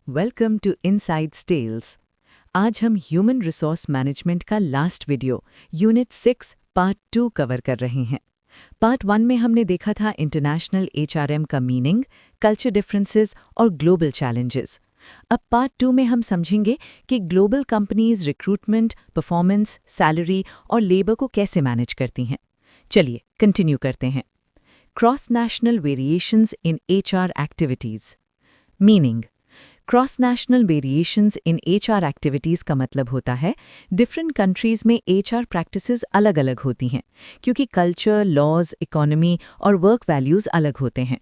Welcome to insides tales. आज हम human resource management का last video unit 6 part 2 cover कर रहे हैं। पार्ट 1 में हमने देखा था इंटरनेशनल एचआरएम का मीनिंग, कल्चर डिफरेंसेस और ग्लोबल चैलेंजेस। अब पार्ट 2 में हम समझेंगे कि global companies recruitment, performance, salary और लेबर को कैसे मैनेज करती हैं। चलिए कंटिन्यू करते हैं। Cross national variations in HR activities. Meaning, cross national variations in HR activities का मतलब होता है डिफरेंट कंट्रीज़ में एचआर प्रैक्टिसेस अलग अलग होती हैं क्योंकि कल्चर, लॉज, इकोनॉमी और वर्क वैल्यूज़ अलग होते हैं।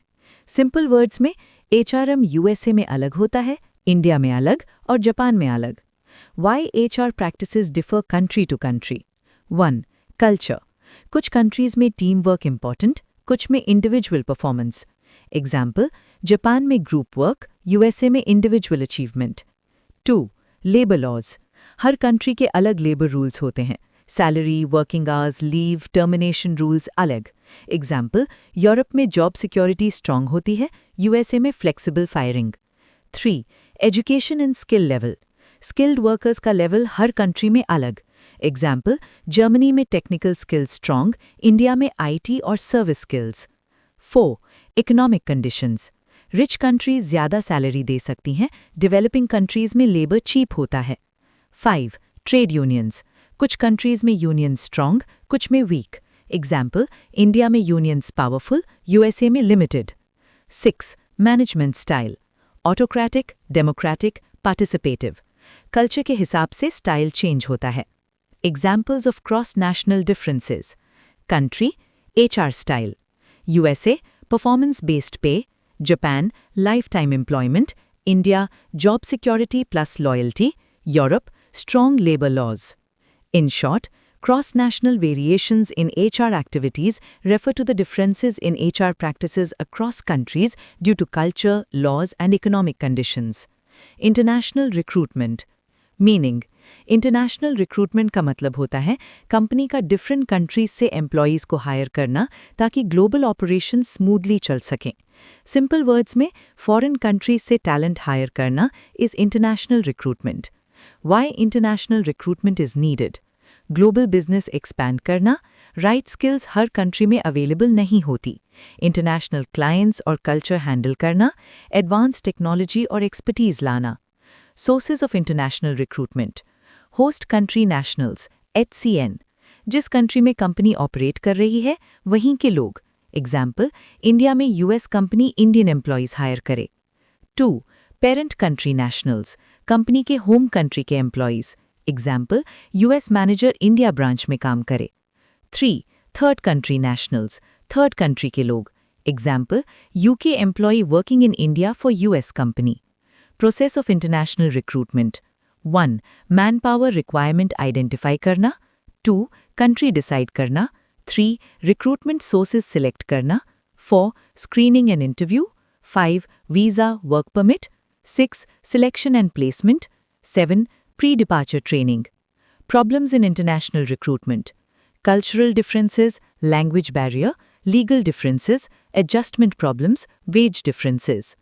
सिंपल वर्ड्स में एचआरएम यूएसए में अलग होता है, इंडिया में अलग और जापान में अलग। Why HR practices differ country to country. 1. Culture. कुछ कंट्रीज़ में टीम वर्क इम्पॉर्टेंट, कुछ में इंडिविजुअल परफॉर्मेंस। एग्जाम्पल, जापान में ग्रुप वर्क, यूएसए में इंडिविजुअल अचीवमेंट। 2. Labour laws. हर कंट्री के अलग लेबर रूल्स होते हैं। Salary, working hours, leave, termination rules अलग। एग्जाम्पल, यूरोप में जॉब सिक्योरिटी स्ट्रांग होती है, यूएसए में flexible firing. 3. Education and skill level. Skilled workers का लेवल हर कंट्री में अलग। एग्जाम्पल, जर्मनी में टेक्निकल स्किल्स स्ट्रांग, इंडिया में आईटी और service skills. 4. Economic conditions. Rich countries ज़्यादा सैलरी दे सकती हैं, डेवलपिंग कंट्रीज में लेबर चीप होता है। 5. Trade unions. कुछ कंट्रीज में यूनियंस स्ट्रांग, कुछ में वीक। एग्जाम्पल, इंडिया में यूनियंस पावरफुल, यूएसए में limited. 6. Management style. Autocratic, democratic, participative. Culture के हिसाब से स्टाइल चेंज होता है। Examples of cross national differences. Country, HR style. USA, performance based पे। Japan, lifetime employment. India, job security plus loyalty. Europe, strong labor laws. In short, cross-national variations in HR activities refer to the differences in HR practices across countries due to culture, laws, and economic conditions. International recruitment. Meaning, international recruitment का मतलब होता है company का different countries से employees को higher करना ताकि global operation smoothly चल सकें। सिंपल वर्ड्स में फॉरेन कंट्रीज से टैलेंट हायर करना is international recruitment. Y international recruitment is needed? Global business expand करना, राइट स्किल्स हर कंट्री में अवेलेबल नहीं होती, इंटरनेशनल क्लाइंट्स और कल्चर हैंडल करना, एडवांस टेक्नोलॉजी और एक्सपर्टीज लाना। Sources of international recruitment. Host country nationals, HCN। जिस कंट्री में कंपनी ऑपरेट कर रही है वहीं के लोग। एग्जाम्पल, इंडिया में US company Indian employees hire करे। 2. Parent country nationals. कंपनी के होम कंट्री के employees. Example, US manager India branch में काम करे। 3. Third country nationals. Third country के लोग। Example, UK employee working in India for US company. Process of international recruitment. 1. Man power requirement identify करना। 2. Country decide करना। 3. Recruitment sources select करना। 4. Screening and interview. 5. Visa, work permit. 6. Selection and placement. 7. Pre departure training. Problems in international recruitment. Cultural differences, language barrier, legal differences, adjustment problems, wage differences.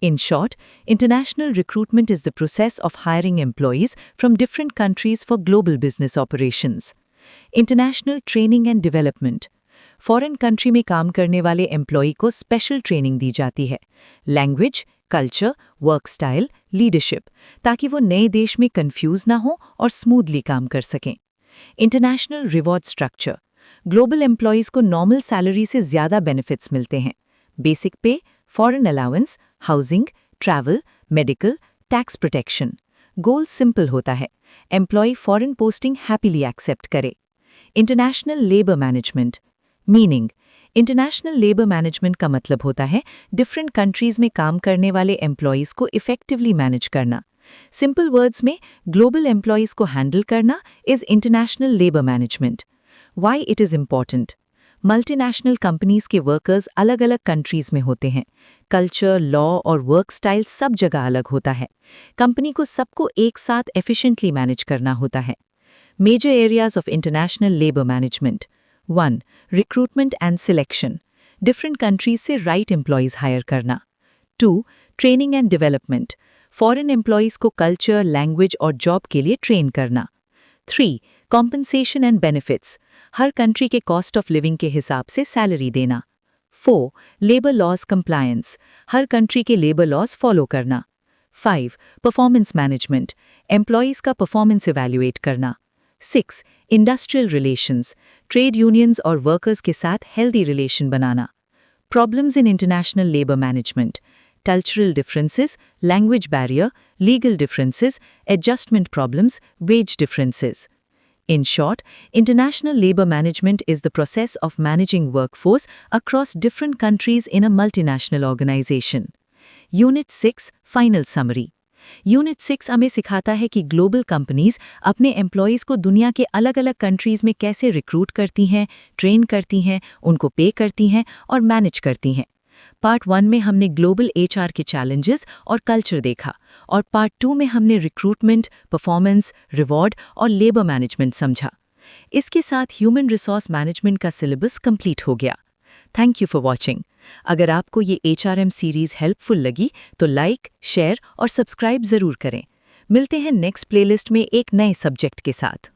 In short, international recruitment is the process of hiring employees from different countries for global business operations. International training and development. Foreign country में काम करने वाले employee को special training दी जाती है। Language, culture, work style, leadership, ताकि वो नए देश में confuse ना हो और smoothly काम कर सकें। International reward structure. Global employees को normal salary से ज़्यादा benefits मिलते हैं। Basic pay, foreign allowance, housing, travel, medical, tax protection. Goal simple होता है, employee foreign posting happily accept करे। International labour management. Meaning, international labour management का मतलब होता है डिफरेंट कंट्रीज में काम करने वाले एम्प्लॉयज़ को इफेक्टिवली मैनेज करना। सिंपल वर्ड्स में ग्लोबल एम्प्लॉयज़ को हैंडल करना is international labour management. Why it is important? Multinational companies के वर्कर्स अलग अलग कंट्रीज में होते हैं। कल्चर, लॉ और वर्क स्टाइल सब जगह अलग होता है। कंपनी को सबको एक साथ एफिशिएंटली मैनेज करना होता है। Major areas of international labour management. 1. Recruitment and selection. Different countries से राइट एम्प्लॉयज़ हायर करना। 2. Training and development. Foreign employees को कल्चर, लैंग्वेज और जॉब के लिए ट्रेन करना। 3. कॉम्पनसेशन एंड बेनिफिट्स, हर कंट्री के कॉस्ट ऑफ लिविंग के हिसाब से सैलरी देना। 4. लेबर लॉज कंप्लायंस, हर कंट्री के लेबर लॉज फॉलो करना। 5. परफॉर्मेंस मैनेजमेंट, एम्प्लॉयज़ का परफॉर्मेंस इवैल्यूएट करना। 6. इंडस्ट्रियल रिलेशंस, ट्रेड यूनियंस और वर्कर्स के साथ healthy relation banana. Problems in international labour management, cultural differences, language barrier, legal differences, adjustment problems, wage differences. In short, international labor management is the process of managing workforce across different countries in a multinational organization. Unit 6 Final Summary. Unit 6 हमें सिखाता है कि global companies अपने employees को दुनिया के अलग अलग कंट्रीज में कैसे रिक्रूट करती हैं, ट्रेन करती हैं, उनको पे करती हैं और मैनेज करती हैं। पार्ट 1 में हमने ग्लोबल एचआर के चैलेंजेस और कल्चर देखा और पार्ट 2 में हमने रिक्रूटमेंट, परफॉर्मेंस, रिवॉर्ड और लेबर मैनेजमेंट समझा। इसके साथ ह्यूमन रिसोर्स मैनेजमेंट का सिलेबस कंप्लीट हो गया। Thank you for watching. अगर आपको ये HRM सीरीज़ हेल्पफुल लगी तो लाइक, शेयर और सब्सक्राइब ज़रूर करें। मिलते हैं नेक्स्ट प्लेलिस्ट में एक नए सब्जेक्ट के साथ।